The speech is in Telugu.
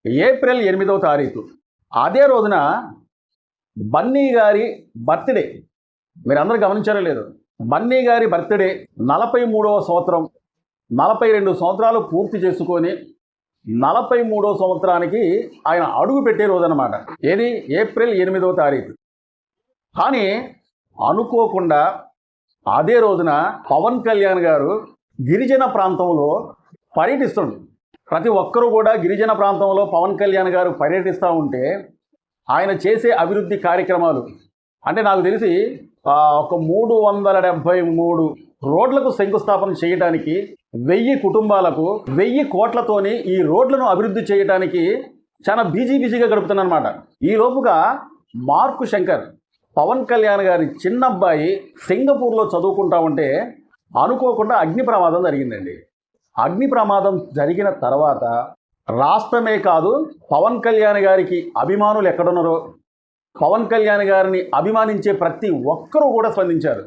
ఏప్రిల్ 8వ తారీఖు అదే రోజున బన్నీ గారి బర్త్డే. మీరందరూ గమనించారో లేదు, బన్నీ గారి బర్త్డే 43వ సంవత్సరం, 42 సంవత్సరాలు పూర్తి చేసుకొని 43వ సంవత్సరానికి ఆయన అడుగు పెట్టే రోజు అన్నమాట. ఏది? ఏప్రిల్ 8వ తారీఖు. కానీ అనుకోకుండా అదే రోజున పవన్ కళ్యాణ్ గారు గిరిజన ప్రాంతంలో పర్యటిస్తుండ్రు. ప్రతి ఒక్కరూ కూడా గిరిజన ప్రాంతంలో పవన్ కళ్యాణ్ గారు పర్యటిస్తూ ఉంటే ఆయన చేసే అభివృద్ధి కార్యక్రమాలు అంటే నాకు తెలిసి ఒక 373 రోడ్లకు శంకుస్థాపన చేయడానికి 1000 కుటుంబాలకు 1000 కోట్లతోని ఈ రోడ్లను అభివృద్ధి చేయడానికి చాలా బిజీగా గడుపుతున్నారన్నమాట. ఈ లోపుగా మార్కు శంకర్, పవన్ కళ్యాణ్ గారి చిన్నబ్బాయి సింగపూర్లో చదువుకుంటా ఉంటే అనుకోకుండా అగ్ని ప్రమాదం జరిగిందండి. అగ్ని ప్రమాదం జరిగిన తర్వాత రాష్ట్రమే కాదు, పవన్ కళ్యాణ్ గారికి అభిమానులు ఎక్కడున్నారో, పవన్ కళ్యాణ్ గారిని అభిమానించే ప్రతి ఒక్కరూ కూడా స్పందించారు.